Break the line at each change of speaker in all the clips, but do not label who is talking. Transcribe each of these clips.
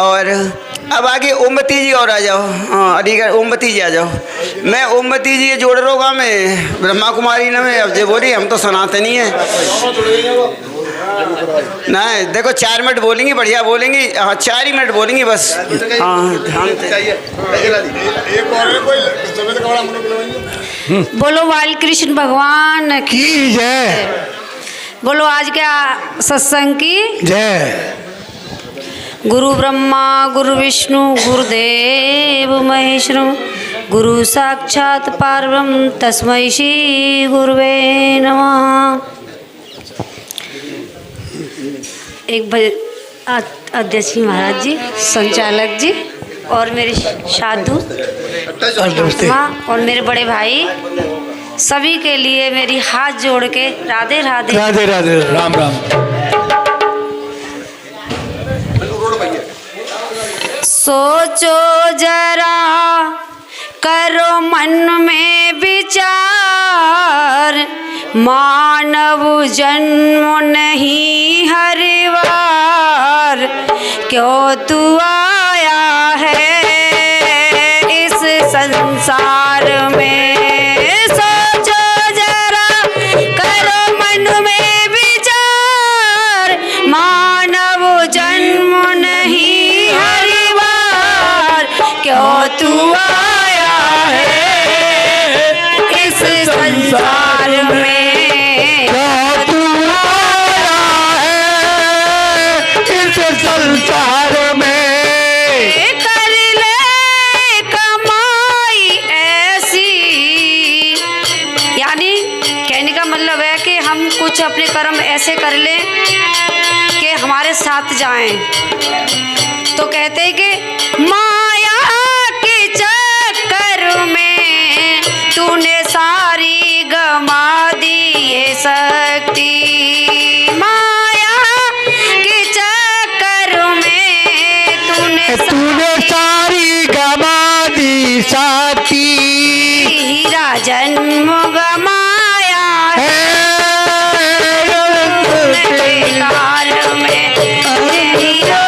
और अब आगे ओमवती जी और आ जाओ। हाँ अलीगढ़ ओमवती जी आ जाओ। मैं ओमवती जी ये जोड़ रोगा मैं ब्रह्मा कुमारी न में अब जो बोली हम तो सनातनी है ना। देखो 4 मिनट बोलेंगी, बढ़िया बोलेंगी। हाँ 4 ही मिनट बोलेंगी बस। हाँ
बोलो बाल कृष्ण भगवान
की जय।
बोलो आज क्या सत्संग की
जय।
गुरु ब्रह्मा गुरु विष्णु गुरुदेव महेश्वर गुरु साक्षात पारब्रह्म तस्मै श्री गुरुवे नमः। एक अध्यक्ष जी महाराज जी, संचालक जी और मेरे साधु और मेरे बड़े भाई सभी के लिए मेरी हाथ जोड़ के राधे राधे
राधे राधे राम राम।
सोचो जरा करो मन में विचार, मानव जन्म नहीं हर बार, क्यों तू आया है इस संसार में। सोचो जरा करो मन में विचार, मानव जन्म नहीं हर बार, क्यों तू आया है इस संसार में।
संसार में
कर ले कमाई ऐसी, यानी कहने का मतलब है कि हम कुछ अपने कर्म ऐसे कर लें कि हमारे साथ जाएं। तो कहते हैं कि माया के चक्कर में तूने सारी गमा दी ये शक्ति,
तूने सारी गमा दी साथी,
हीरा जन्म गमाया है काल में हीरा।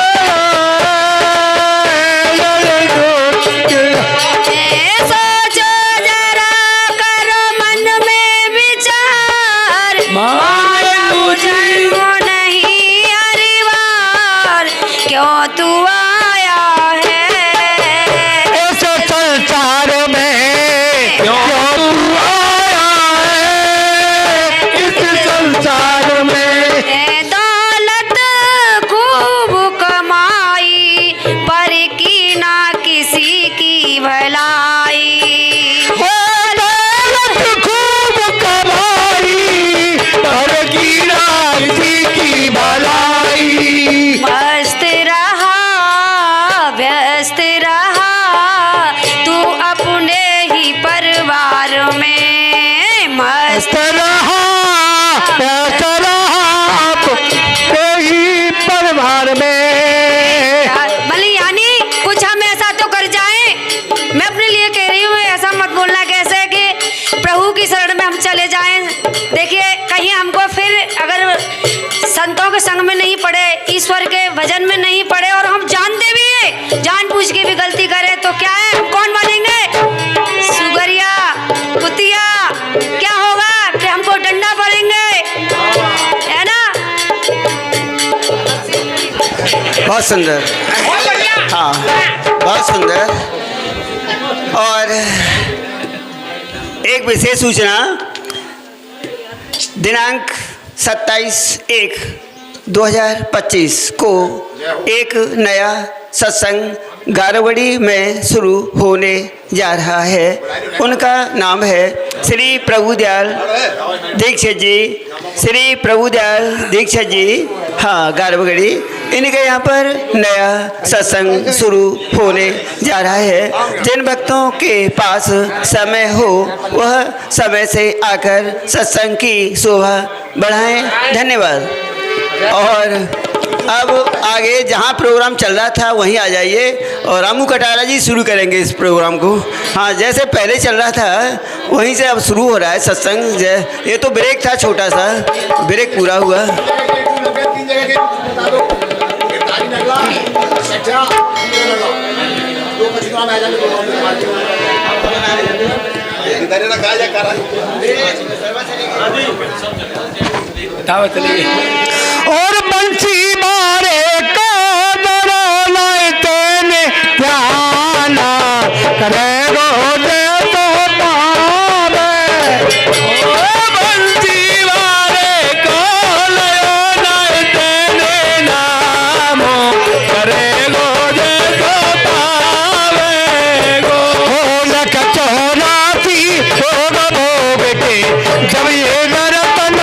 सोचो जरा करो मन में विचार, मानव जन्म नहीं हर बार, क्यों तू
परिवार में
भले यानी कुछ हम ऐसा तो कर जाएं। मैं अपने लिए कह रही हूँ, ऐसा मत बोलना कैसे कि प्रभु की शरण में हम चले जाएं। देखिए कहीं हमको फिर अगर संतों के संग में नहीं पड़े, ईश्वर के भजन में नहीं पड़े और हम जानते भी हैं, जानबूझ के भी गलती करें तो क्या है, हम कौन बनेंगे? सुगरिया कुतिया। क्या होगा कि हमको डंडा पड़ेंगे, है ना।
बहुत सुंदर। हाँ बहुत सुंदर। और एक विशेष सूचना, दिनांक 27/1/2025 को एक नया सत्संग गारवड़ी में शुरू होने जा रहा है। उनका नाम है श्री प्रभुदयाल दीक्षित जी। श्री प्रभुदयाल दीक्षित जी, हाँ गारवड़ी, इनके यहाँ पर नया सत्संग शुरू होने जा रहा है। जिन भक्तों के पास समय हो वह समय से आकर सत्संग की शोभा बढ़ाएं। धन्यवाद। और अब आगे जहाँ प्रोग्राम चल रहा था वहीं आ जाइए और रामू कटारा जी शुरू करेंगे इस प्रोग्राम को। हाँ जैसे पहले चल रहा था वहीं से अब शुरू हो रहा है सत्संग। ये तो ब्रेक था, छोटा सा ब्रेक पूरा हुआ।
और बंसी मारे को लाए तेने ध्याना करे गो दे तो पावे ओ बंसी मारे को लाए तेने नामो करे गो दे तो पावे गो लख चौरासी भोग भोग के जब ये नरतन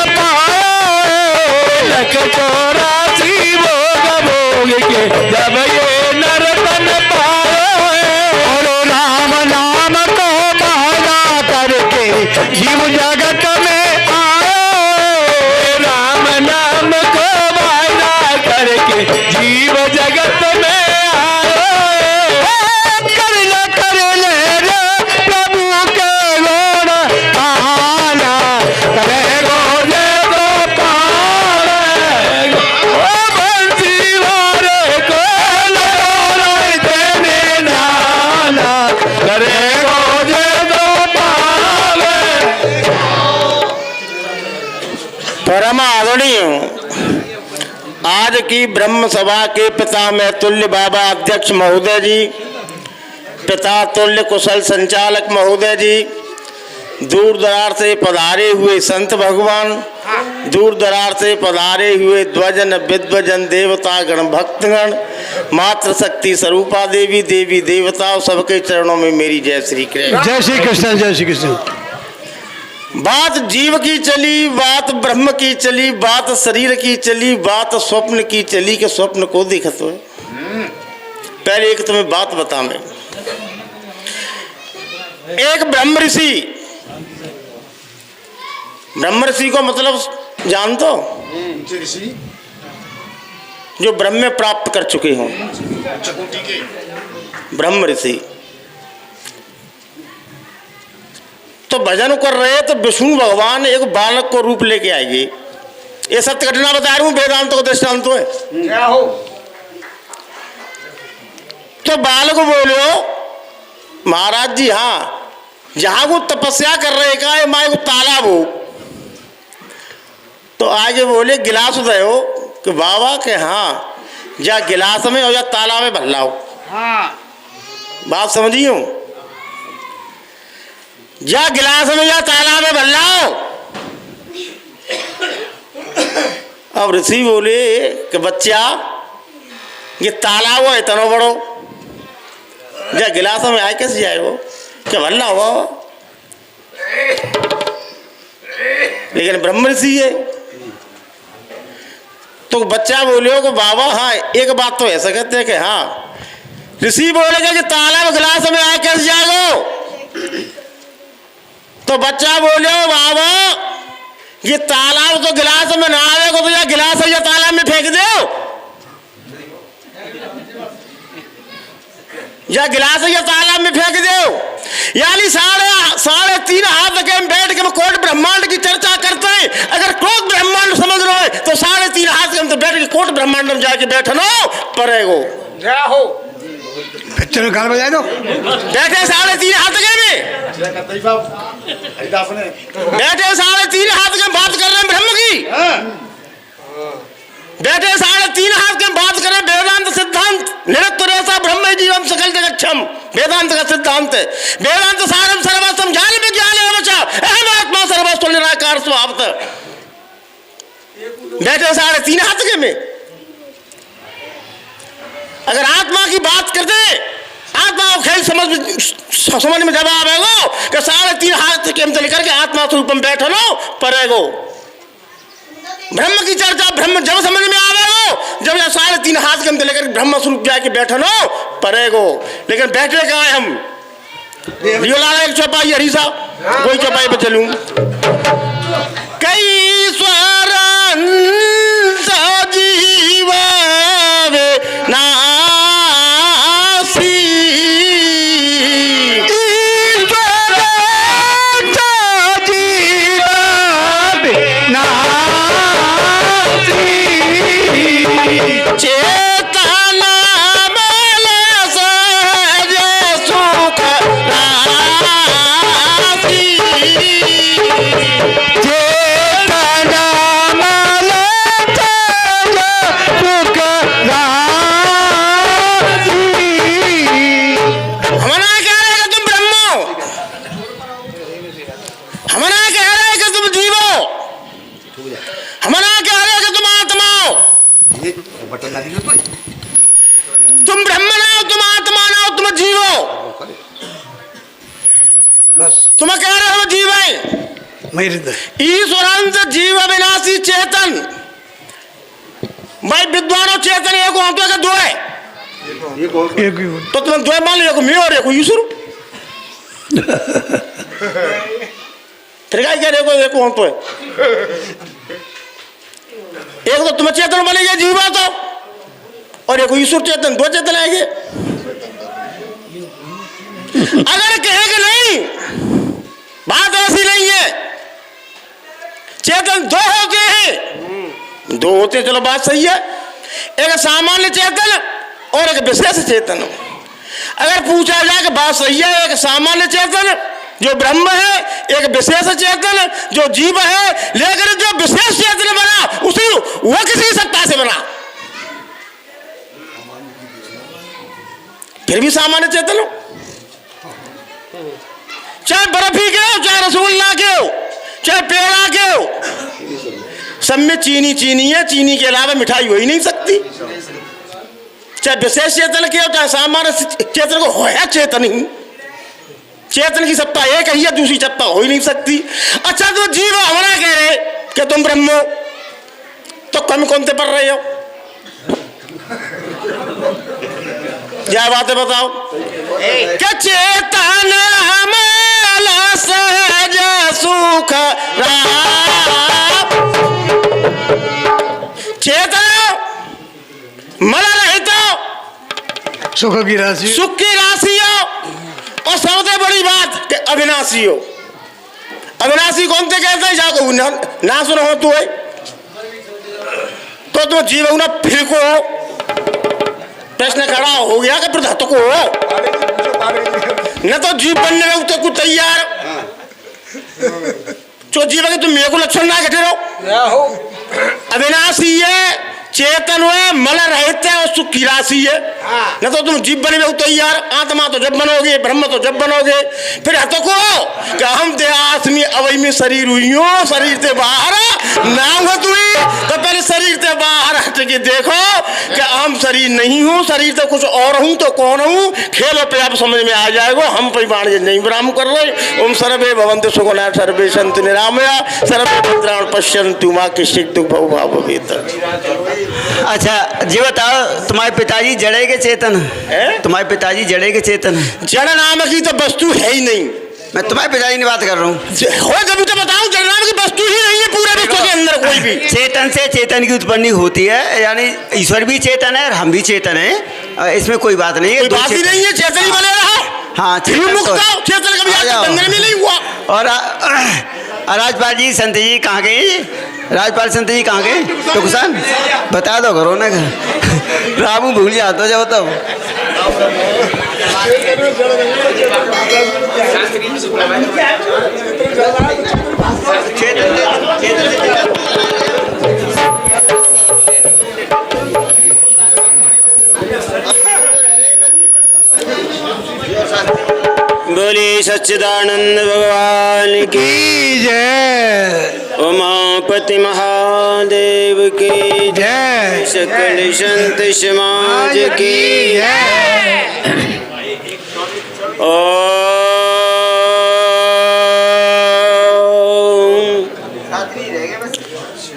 लख चौरासी भोग भोग के जब ये नरतन पाए और राम नाम को बहाना करके जीव जगत में आए राम नाम को बहाना करके जीव जगत में आए कर ले रे प्रभु के गुण आना करे गो जे गो पावे ओ बंसी वारे को लगाए देने नाना करे गो जे गो पावे।
परम आदरणीय आज की ब्रह्म सभा के पिता में तुल्य बाबा अध्यक्ष महोदय जी, पिता तुल्य कुशल संचालक महोदय जी, दूर दरार से पधारे हुए संत भगवान, दूर दरार से पधारे हुए ध्वजन विद्वजन देवता गण भक्तगण, मातृ शक्ति स्वरूपा देवी देवी देवताओं सबके चरणों में मेरी जय श्री कृष्ण।
जय श्री कृष्ण जय श्री कृष्ण।
बात जीव की चली, बात ब्रह्म की चली, बात शरीर की चली, बात स्वप्न की चली कि स्वप्न को देखत हो। पहले एक तुम्हें बात बता मैं, एक ब्रह्म ऋषि को मतलब जानते हो? जो ब्रह्म में प्राप्त कर चुके हों, ब्रह्म ऋषि। तो भजन कर रहे तो विष्णु भगवान एक बालक को रूप लेके आएंगे। ये सत्य घटना बता रहा हूं, वेदांत को दृष्टांत है। क्या हो? तो बालक बोलो महाराज जी हाँ, जहां वो तपस्या कर रहे का माए वो तालाब हो। तो आगे बोले गिलास दो कि बाबा के हाँ, या गिलास में और या तालाब में भल्लाओ। हाँ बात समझियो, या गिलास में या तालाब में भल्लाओ। अब ऋषि बोले कि बच्चा ये तालाब है इतना बड़ो, या गिलास में आए कैसे जाए वो, क्या भल्ला हुआ। लेकिन ब्रह्म ऋषि है। तो बच्चा बोले कि बाबा हाँ, एक बात तो ऐसा कहते हैं कि हाँ। ऋषि बोलेगा कि तालाब गिलास में आए कैसे जाएगो। तो बच्चा बोले बाबा ये तालाब तो गिलास में ना आवेगा, तो या गिलास या तालाब में फेंक दो, या गिलास या तालाब में फेंक दो। यानी साढ़े 3 हाथ के बैठ के कोट ब्रह्मांड की चर्चा करते हैं। अगर कोट ब्रह्मांड समझ रहे हो तो 3.5 हाथ के हम तो बैठ के कोट ब्रह्मांड में जाके बैठनो पड़ेगो। क्या हो
चलो गाल बजाए दो।
बैठे 3.5 हाथ के में, बैठे 3.5 हाथ के बात कर रहे हैं ब्रह्म की। बैठे 3.5 हाथ के बात करें वेदांत सिद्धांत। निरंतर ऐसा ब्रह्म जीवम सकल जगच्छम वेदांत का सिद्धांत है। वेदांत सारम सर्वस्वम ज्ञान विज्ञान अहम आत्मा सर्वस्व निराकार स्वभावत। बैठे 3.5 हाथ के में। अगर आत्मा की बात करते, आत्मा को खेल समझ में जब आवेगो कि 3.5 हाथ के अंदर लेकर के आत्मा स्वरूप में बैठो पड़ेगो। ब्रह्म की चर्चा ब्रह्म जब समझ में आवेगो जब 3.5 हाथ के अंदर लेकर ब्रह्म स्वरूप जाके बैठो पड़ेगो। लेकिन बैठे कहाँ है हम? रियोलाल एक चौपाई हरी साहब कोई चौपाई पे चलूं। कई स्वरन सजीवा वे ना चेतना मल सज तुम ब्रह्म ना हो, तुम आत्मा ना हो, तुम जीव हो।
बस
तुम कह रहे हो जीव है,
मेरे हृदय
ईश्वरांत जीव अविनाशी चेतन। भाई विद्वानों, चेतन एक होता है कि दो है?
एक ही हो।
तो तुम दो मान लो, एक मैं और एक ईश्वर। फिर क्या कह रहे हो एक हो तो है? एक तो तुम चेतन बनेगे जीवा तो, और एक ईश्वर चेतन, दो चेतन आएंगे। अगर कहेंगे नहीं, बात ऐसी नहीं है, चेतन दो होते हैं, दो होते हैं, चलो बात सही है। एक सामान्य चेतन और एक विशेष चेतन। अगर पूछा जाए कि बात सही है, एक सामान्य चेतन जो ब्रह्म है, एक विशेष चेतन जो जीव है, लेकिन जो विशेष चेतन बना उसी वो किसी सत्ता से बना, फिर भी सामान्य चेतन हो। चाहे बर्फी के हो, चाहे रसगुल्ला के हो, चाहे पेड़ा के हो, सब में चीनी चीनी है, चीनी के अलावा मिठाई हो ही नहीं सकती। चाहे विशेष चेतन के हो, चाहे सामान्य चेतन को हो, है चेतन ही, चेतन की सत्ता एक ही है, दूसरी सत्ता हो ही नहीं सकती। अच्छा, तो जीव हमारा कह रहे कि तुम ब्रह्म हो, तो कम कौन से पढ़ रहे हो? क्या बात है बताओ? क्या चेतन हमारा सहज सुख चेतन मल रहित
सुख की राशि,
सुख की राशि हो, और सबसे बड़ी बात कि अविनाशी हो। अविनाशी कौन से कहते हैं? जाको ना सुनो हो तू है तो तुम जीव ना फिर को हो। प्रश्न खड़ा हो गया कि प्रधात को हो, न तो जीव बनने में तो कुछ तैयार, जो जीव के तुम मेरे को लक्षण ना घटे रहो। अविनाशी है, चेतन है, मल रहित है, और सुख की राशि है। न तो तुम जीव बने में तैयार, आत्मा तो जब बनोगे, ब्रह्म तो जब बनोगे। फिर हतो को कि हम देहास्मी अवय में शरीर हुई हो, शरीर से बाहर नाम हो तुई, तो पहले शरीर से बाहर हट के देखो कि हम शरीर नहीं हूँ, शरीर से कुछ और हूँ, तो कौन हूँ? खेलो पे आप समझ में आ जाएगा। हम परिवार नहीं विराम कर रहे। ओम सर्वे भवन्तु सुखिनः सर्वे सन्तु निरामया सर्वे भद्राणि पश्यन्तु मा कश्चित् दुःखं भवेत्।
अच्छा जी बताओ, तुम्हारे पिताजी जड़े के चेतन है? तुम्हारे पिताजी जड़े के चेतन है?
जड़ नाम की तो वस्तु है ही नहीं।
मैं तुम्हारे पिताजी की बात कर रहा हूँ।
हो कभी तो बताऊं, जड़ नाम की वस्तु ही नहीं है पूरे विश्व के अंदर कोई भी।
चेतन से चेतन की उत्पत्ति होती है, यानी ईश्वर भी चेतन है और हम भी चेतन है, इसमें कोई बात नहीं है।
कोई बात ही नहीं है, चेतन ही बने रहा।
हाँ,
चेतन कभी आपके बंधन में नहीं हुआ।
और राजपाल जी संत जी कहाँ गए? राजपाल संत जी कहाँ गए? तो किसान बता दो करो ना, रामू भूल जाते हो जब तब।
बोले सच्चिदानंद भगवान की
जय,
उमापति महादेव की
जय,
सकल संत समाज की
जय।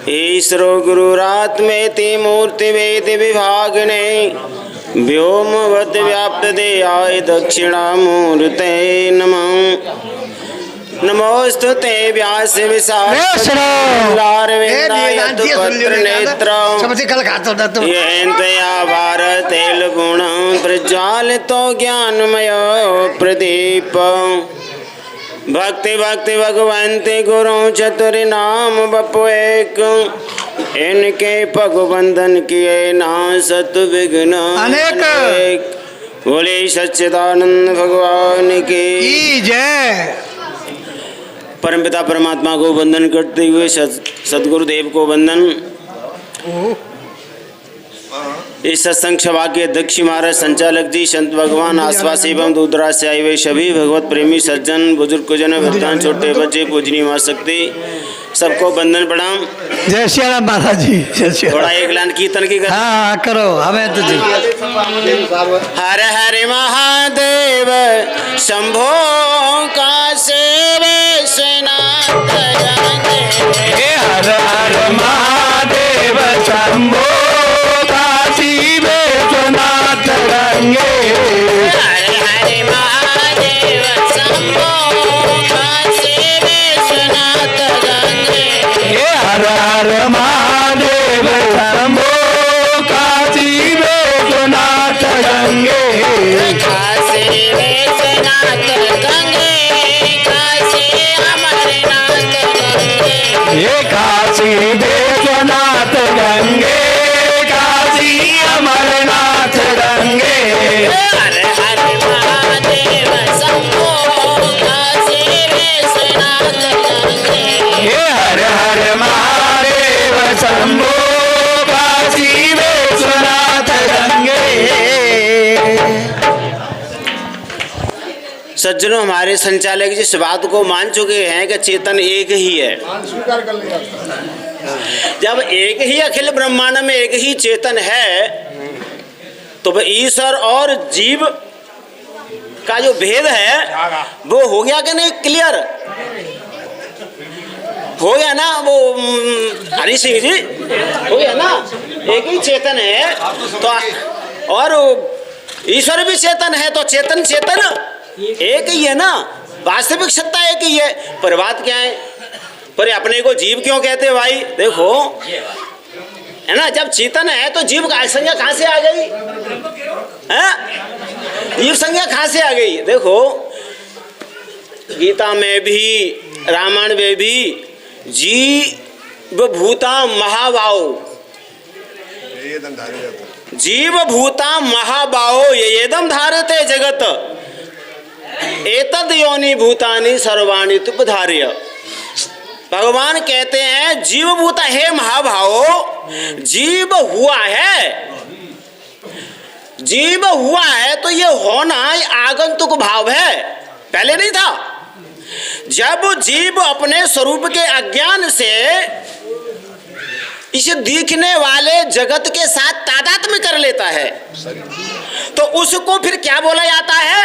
ईश्वरो गुरुरात्मेति मूर्ति वेद विभागिने व्योमवत् व्याप्त देहाय दक्षिणामूर्ते नमः। नमोस्तुते व्यास भारतेल गुण प्रज्वालितो ज्ञानमय प्रदीप। भक्ति भक्ति भगवंते गुरु चतुर नाम बपु एक, इनके पग बंधन किए ना सत विघ्न अनेक। बोले सच्चिदानंद भगवान की
जय।
परमपिता परमात्मा को वंदन करते हुए सदगुरुदेव को वंदन। इस सत्संग सभा के अध्यक्ष महाराज संचालक जी, संत भगवान, आसपास एवं दूरदराज से आए हुए सभी भगवत प्रेमी सज्जन, बुजुर्ग जन, वृद्धान, छोटे बच्चे, पूजनीय मां शक्ति, सबको बंदन प्रणाम।
जय श्री राम महाराज जी, जय श्री राम।
थोड़ा एक लाइन कीर्तन की कर।
हाँ हाँ करो, हमें तो जी।
हर हर महादेव शंभो काशी विश्वनाथ रंगे।
हर हर महादेव शंभो काशी विश्वनाथ रंगे।
हर हर महादेव शंभो काशी विश्वनाथ रंगे।
हर हर महादेव शंभो काशी विश्वनाथ रंगे।
काशी विश्वनाथ गंगे, काशी अमरनाथ गंगे।
ये काशी विश्वनाथ गंगे, काशी अमरनाथ गंगे।
हर हर महादेव शंभो काशी विश्वनाथ गंगे।
हे हर हर महादेव शंभो काशी विश्वनाथ गंगे।
सज्जनों, हमारे संचालक जिस बात को मान चुके हैं कि चेतन एक ही है। जब एक ही अखिल ब्रह्मांड में एक ही चेतन है तो वह ईश्वर और जीव का जो भेद है वो हो गया कि नहीं क्लियर हो गया ना? वो हरि सिंह जी हो गया ना? एक ही चेतन है तो और ईश्वर भी चेतन है तो चेतन चेतन एक ही है ना? वास्तविक सत्ता एक ही है। पर बात क्या है, पर अपने को जीव क्यों कहते हैं भाई? देखो है ना, जब चेतन है तो जीव का संज्ञा कहां से आ गई है? जीव संज्ञा कहां से आ गई? देखो गीता में भी रामायण में भी जीव भूता महाबाहो, जीव भूता महाबाहो येदम धारते जगत एतद योनि भूतानि सर्वाणि तुपधार्य। भगवान कहते हैं जीव भूता है महाभावो, जीव हुआ है, जीव हुआ है तो ये होना आगंतुक भाव है, पहले नहीं था। जब जीव अपने स्वरूप के अज्ञान से इस दिखने वाले जगत के साथ तादात्म्य कर लेता है तो उसको फिर क्या बोला जाता है?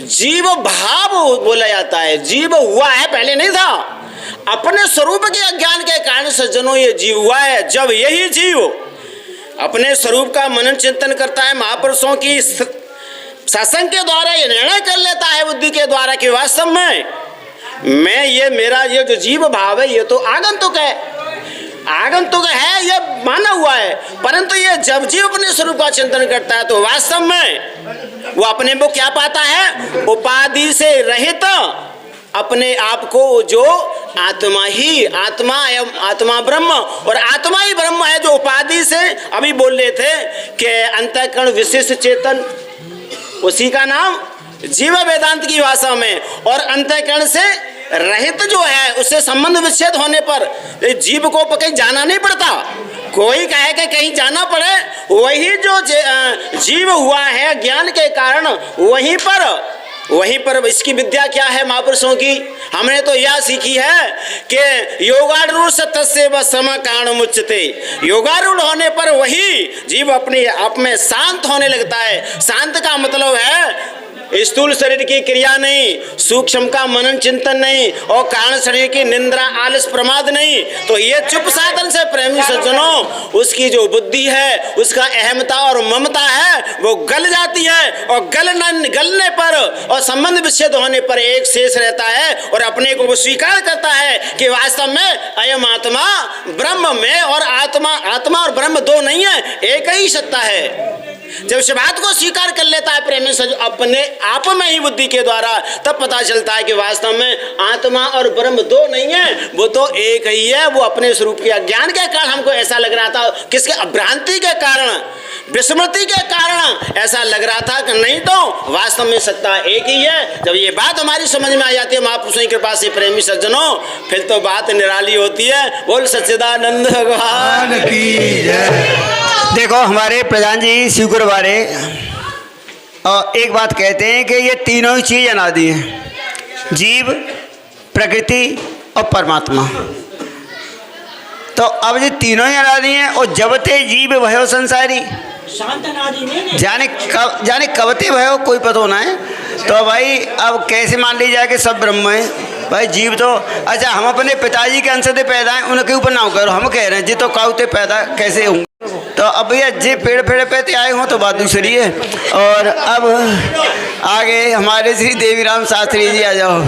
जीव भाव बोला जाता है। जीव हुआ है, पहले नहीं था। अपने स्वरूप के अज्ञान के कारण सज्जनों ये जीव हुआ है। जब यही जीव अपने स्वरूप का मनन चिंतन करता है, महापुरुषों की सत्संग के द्वारा ये निर्णय कर लेता है बुद्धि के द्वारा कि वास्तव में मैं ये मेरा ये जो जीव भाव है ये तो आगंतुक है, आगंतुक है, ये माना हुआ है। परंतु ये जब जीव अपने स्वरूप का चिंतन करता है तो वास्तव में वो अपने को क्या पाता है? उपाधि से रहित अपने आप को जो आत्मा ही आत्मा एवं आत्मा ब्रह्म और आत्मा ही ब्रह्म है। जो उपाधि से अभी बोल रहे थे कि अंतःकरण विशिष्ट चेतन, उसी का नाम जीव वेदांत की भाषा में। और अंतःकरण से रहित जो है उससे संबंध विच्छेद होने पर जीव को कहीं जाना नहीं पड़ता। कोई कहे कि कहीं जाना पड़े, वही जो जीव हुआ है ज्ञान के कारण वहीं पर इसकी विद्या क्या है महापुरुषों की? हमने तो यह सीखी है कि योगारूढ़ सत्य व सम कारण मुच्यते। योगारूढ़ होने पर वही जीव अपने आप में शांत होने लगता है। शांत का मतलब है स्थूल शरीर की क्रिया नहीं, सूक्ष्म का मनन चिंतन नहीं और कारण शरीर की निंद्रा आलस प्रमाद नहीं। तो ये चुप साधन से प्रेमी सज्जनों उसकी जो बुद्धि है उसका अहमता और ममता है वो गल जाती है और गलने पर और संबंध विच्छेद होने पर एक शेष रहता है और अपने को वो स्वीकार करता है कि वास्तव में अयम आत्मा ब्रह्म में और आत्मा और ब्रह्म दो नहीं है, एक ही सत्ता है। जब इस बात को स्वीकार कर लेता है प्रेमी सज्जन अपने आप में ही बुद्धि के द्वारा, तब पता चलता है कि वास्तव में आत्मा और ब्रह्म दो नहीं है, वो तो एक ही है। वो अपने स्वरूप के अज्ञान के कारण हमको ऐसा लग रहा था, किसके भ्रांति के कारण, विस्मृति के कारण ऐसा लग रहा था कि नहीं तो वास्तव में सत्ता एक ही है। जब ये बात हमारी समझ में आ जाती है महापुरुषों की कृपा से प्रेमी सज्जनों, फिर तो बात निराली होती है। बोल सच्चिदानंद भगवान की जय।
देखो हमारे प्रधान जी शिव गुरुवारे और एक बात कहते हैं कि ये तीनों ही चीज़ अनादि हैं, जीव, प्रकृति और परमात्मा। तो अब ये तीनों ही अनादि हैं और जबते जीव भयो संसारी जाने कबते भयो कोई पता ना है। तो भाई अब कैसे मान ली जाए कि सब ब्रह्म है भाई जीव तो अच्छा हम अपने पिताजी के अंश से पैदा हैं उनके ऊपर ना करो हम कह रहे हैं जी तो काउते पैदा कैसे होंगे। तो अब भैया जे पेड़ पे आए हों तो बात दूसरी है। और अब आगे हमारे श्री देवीराम शास्त्री जी आ जाओ।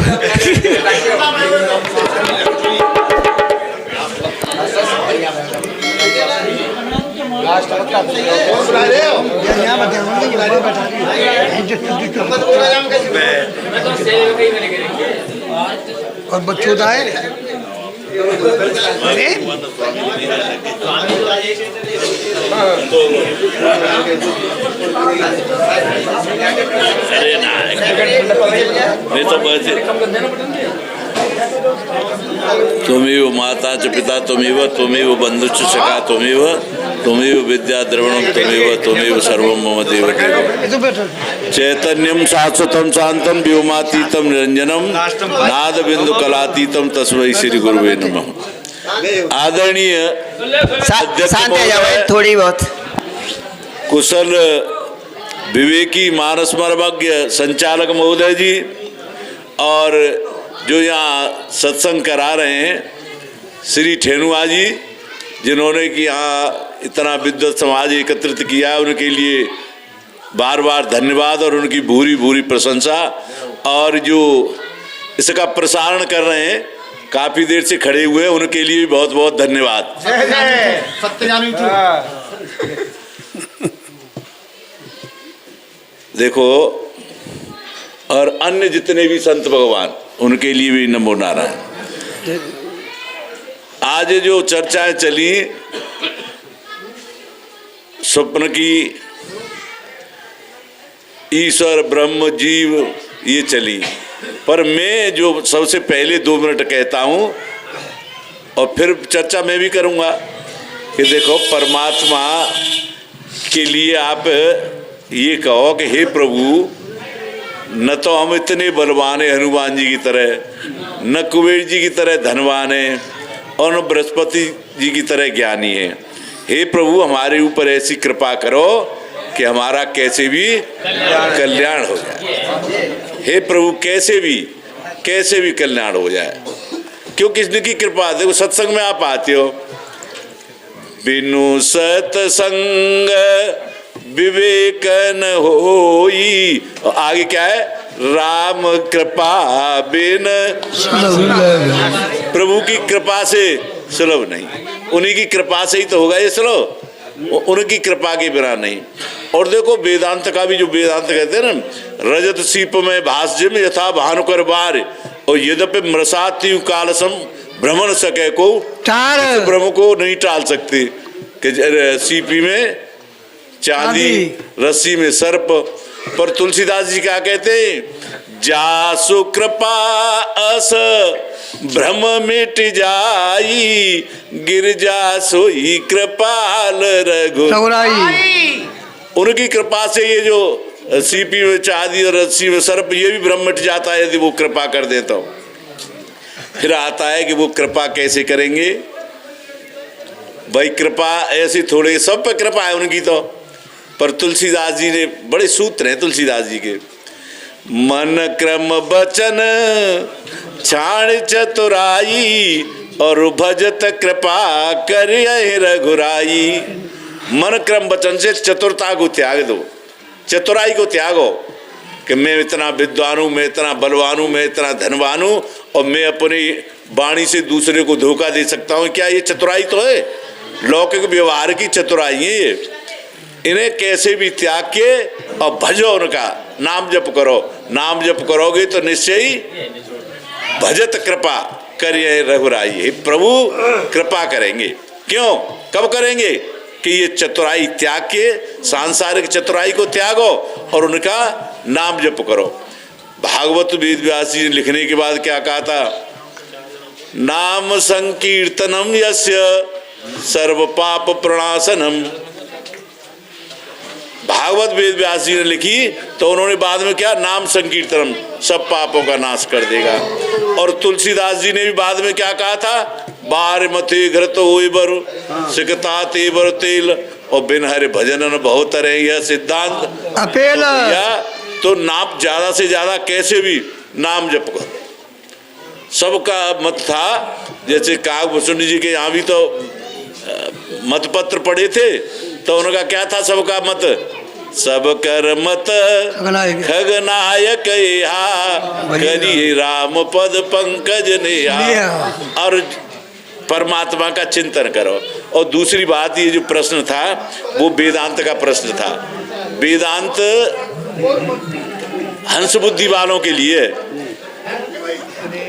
और बच्चों का है
नहीं तो तुमेव माता च पिता तुमेव बंधुश्च सखा तुमेव विद्या द्रविणम तुमेव सर्वं मम देव चैतन्यम शाश्वतम शांतम व्योमातीतम निरंजनम नाद बिंदु कलातीतम तस्मै श्री गुरुवे नमः। आदरणीय
शांत आ जाओ थोड़ी बहुत।
कुशल विवेकी मानस मर्मज्ञ संचालक महोदय जी और जो यहाँ सत्संग करा रहे हैं श्री ठेनुआ जी जिन्होंने कि यहाँ इतना विद्वत समाज एकत्रित किया उनके लिए बार बार धन्यवाद और उनकी भूरी भूरी प्रशंसा। और जो इसका प्रसारण कर रहे हैं काफ़ी देर से खड़े हुए उनके लिए भी बहुत बहुत धन्यवाद। देखो और अन्य जितने भी संत भगवान उनके लिए भी नमो नारायण। आज जो चर्चाएं चली स्वप्न की ईश्वर ब्रह्म जीव ये चली, पर मैं जो सबसे पहले 2 मिनट कहता हूँ और फिर चर्चा मैं भी करूँगा कि देखो परमात्मा के लिए आप ये कहो कि हे प्रभु न तो हम इतने बलवान हैं हनुमान जी की तरह, न कुबेर जी की तरह धनवान हैं और न बृहस्पति जी की तरह ज्ञानी हैं। हे प्रभु हमारे ऊपर ऐसी कृपा करो कि हमारा कैसे भी कल्याण हो जाए। हे प्रभु कैसे भी कल्याण हो जाए, क्योंकि इसकी कृपा। देखो सत्संग में आप आते हो, बिनु सत्संग विवेक न होई, आगे क्या है, राम कृपा बिन प्रभु की कृपा से सुलभ नहीं, उन्हीं की कृपा से ही तो होगा ये सुलभ, उनकी कृपा के बिना नहीं। और देखो वेदांत का भी जो वेदांत कहते हैं ना, रजत सीप में भाष्य में यथा भानुकर बार और यद्यपि मृषात्यु कालसम भ्रमण सके को ब्रह्म को नहीं टाल सकते कि सीपी में चांदी रस्सी में सर्प। पर तुलसीदास जी क्या कहते हैं, जासु कृपा अस भ्रम मिट जाई, गिरजा सोई कृपाल रघुराई। उनकी कृपा से ये जो सीपी में चांदी और रस्सी में सर्प ये भी भ्रम मिट जाता है यदि वो कृपा कर दे तो। फिर आता है कि वो कृपा कैसे करेंगे भाई, कृपा ऐसी थोड़े सब पे कृपा है उनकी तो। पर तुलसीदास जी ने बड़े सूत्र हैं तुलसीदास जी के, मन क्रम बचन छाण चतुराई और भजत कृपा कर रघुराई। मन क्रम वचन से चतुरता को त्याग दो, चतुराई को त्यागो कि मैं इतना विद्वान हूँ, मैं इतना बलवान हूँ, मैं इतना धनवान हूँ और मैं अपनी वाणी से दूसरे को धोखा दे सकता हूँ। क्या ये चतुराई तो है? लौकिक व्यवहार की चतुराई है ये। इन्हें कैसे भी त्याग के और भजो, उनका नाम जप करो। नाम जप करोगे तो निश्चय ही भजत कृपा करिए रघुराई। प्रभु कृपा करेंगे। क्यों, कब करेंगे कि ये चतुराई त्याग के, सांसारिक चतुराई को त्यागो और उनका नाम जप करो। भागवत वेद व्यास जी ने लिखने के बाद क्या कहा था, नाम संकीर्तनम यस्य सर्व पाप प्रणाशनम। भागवत वेद व्यास जी ने लिखी तो उन्होंने बाद में क्या, नाम संकीर्तनम सब पापों का नाश कर देगा। और तुलसीदास जी ने भी बाद में क्या कहा था, बार मथे घृत होय बर सिकता ते बर तेल और बिन हरे भजन न बहुत तरह, यह सिद्धांत
अपेल
या तो नाम ज्यादा से ज्यादा कैसे भी नाम जप करो। सबका मत था, जैसे काकभूषण जी के यहाँ भी तो मत पत्र पढ़े थे, तो उनका क्या था सबका मत, सब कर मत खगनायक करिए राम पद पंकज नेहा, और परमात्मा का चिंतन करो। और दूसरी बात, ये जो प्रश्न था वो वेदांत का प्रश्न था। वेदांत हंस बुद्धि वालों के लिए,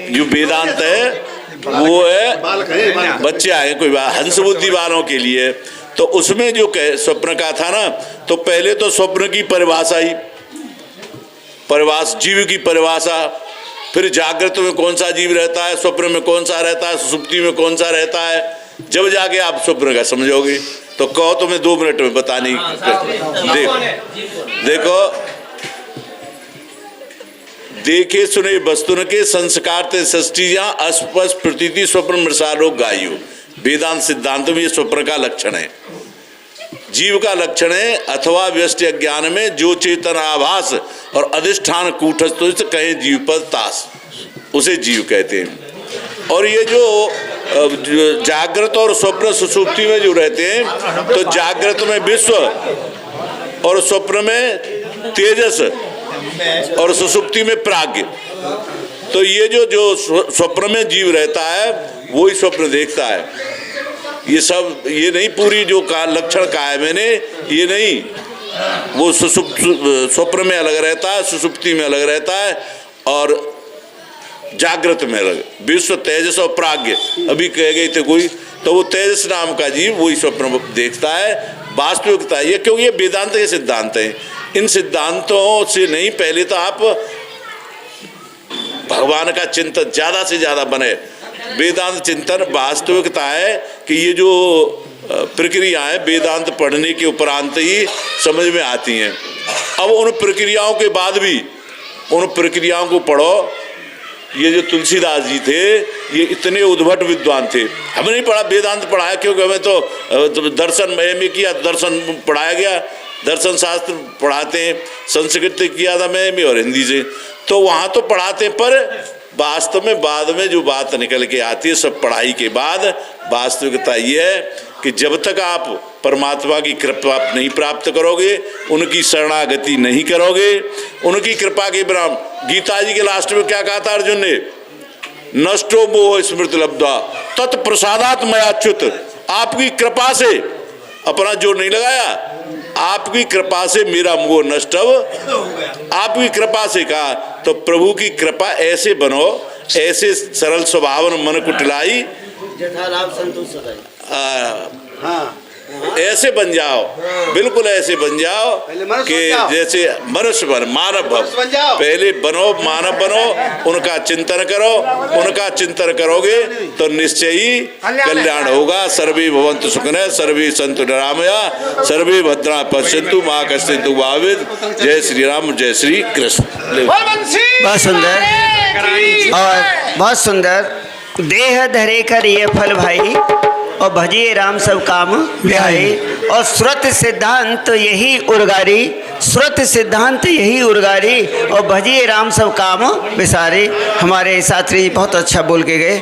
जो वेदांत है वो है बच्चे आए कोई बात, हंस बुद्धि वालों के लिए। तो उसमें जो स्वप्न का था ना, तो पहले तो स्वप्न की परिभाषा ही, जीव की परिभाषा, फिर जागृत में कौन सा जीव रहता है, स्वप्न में कौन सा रहता है, सुषुप्ति में कौन सा रहता है, जब जाके आप स्वप्न का समझोगे। तो कहो तो मैं 2 मिनट में बताने देखो देखे सुने वस्तुन के संस्कार ते सृष्टि अस्पष्ट प्रतीति स्वप्न मृषालोक गायो। वेदांत सिद्धांत में ये स्वप्न का लक्षण है, जीव का लक्षण है। अथवा व्यष्टि अज्ञान में जो चेतन आभास और अधिष्ठान कूटस्थ कहे जीव पद तास, उसे जीव कहते हैं। और ये जो जागृत और स्वप्न सुषुप्ति में जो रहते हैं, तो जागृत में विश्व और स्वप्न में तेजस और सुषुप्ति में प्राज्ञ। तो ये जो स्वप्न में जीव रहता है वही स्वप्न देखता है। ये सब, ये नहीं पूरी जो का लक्षण कहा है मैंने, ये नहीं, वो स्वप्न में अलग रहता है, सुषुप्ति में अलग रहता है और जागृत में अलग। विश्व तेजस और प्राज्ञ अभी कह गए थे कोई, तो वो तेजस नाम का जीव वही स्वप्न देखता है। वास्तविकता ये, क्योंकि ये वेदांत के सिद्धांत हैं, इन सिद्धांतों से नहीं, पहले तो आप भगवान का चिंतन ज्यादा से ज्यादा बने। वेदांत चिंतन वास्तविकता है कि ये जो प्रक्रिया है वेदांत पढ़ने के उपरांत ही समझ में आती हैं। अब उन प्रक्रियाओं के बाद भी उन प्रक्रियाओं को पढ़ो। ये जो तुलसीदास जी थे ये इतने उद्भट विद्वान थे। हमने नहीं पढ़ा, वेदांत पढ़ाया, क्योंकि हमें तो दर्शन में किया, दर्शन पढ़ाया गया, दर्शन शास्त्र पढ़ाते हैं, संस्कृत किया था मैं और हिंदी से, तो वहाँ तो पढ़ाते हैं, पर वास्तव में बाद में जो बात निकल के आती है सब पढ़ाई के बाद, वास्तविकता ये है कि जब तक आप परमात्मा की कृपा नहीं प्राप्त करोगे, उनकी शरणागति नहीं करोगे, उनकी कृपा के बिना, गीता जी के लास्ट में क्या कहा था अर्जुन ने, नष्टो मोह स्मृति लब्धा तत्प्रसादात् मयाच्युत। आपकी कृपा से, अपना जोर नहीं लगाया, आपकी कृपा से मेरा मोह नष्ट हो, आपकी कृपा से कहा। तो प्रभु की कृपा ऐसे बनो, ऐसे सरल स्वभाव मन कुटिलाई, ऐसे बन जाओ, बिल्कुल ऐसे बन जाओ कि जैसे मनुष्य बन, मानव भव। पहले बनो, मानव बनो, उनका चिंतन करो, उनका चिंतन करोगे तो निश्चय ही कल्याण होगा। सर्वे भवन्तु सुखिनः, सर्वे सन्तु निरामया, सर्वे भद्रा पश्यन्तु मा कश्चित् दुःखभाग्। जय श्री राम, जय श्री कृष्ण।
बहुत सुंदर और बहुत सुंदर। देह धरे कर ये फल भाई, और भजिए राम सब काम बिहाई। और श्रुत सिद्धांत यही उर्गारी, श्रुत सिद्धांत यही उर्गारी, और भजिए राम सब काम विसारे। हमारे शास्त्री बहुत अच्छा बोल के गए।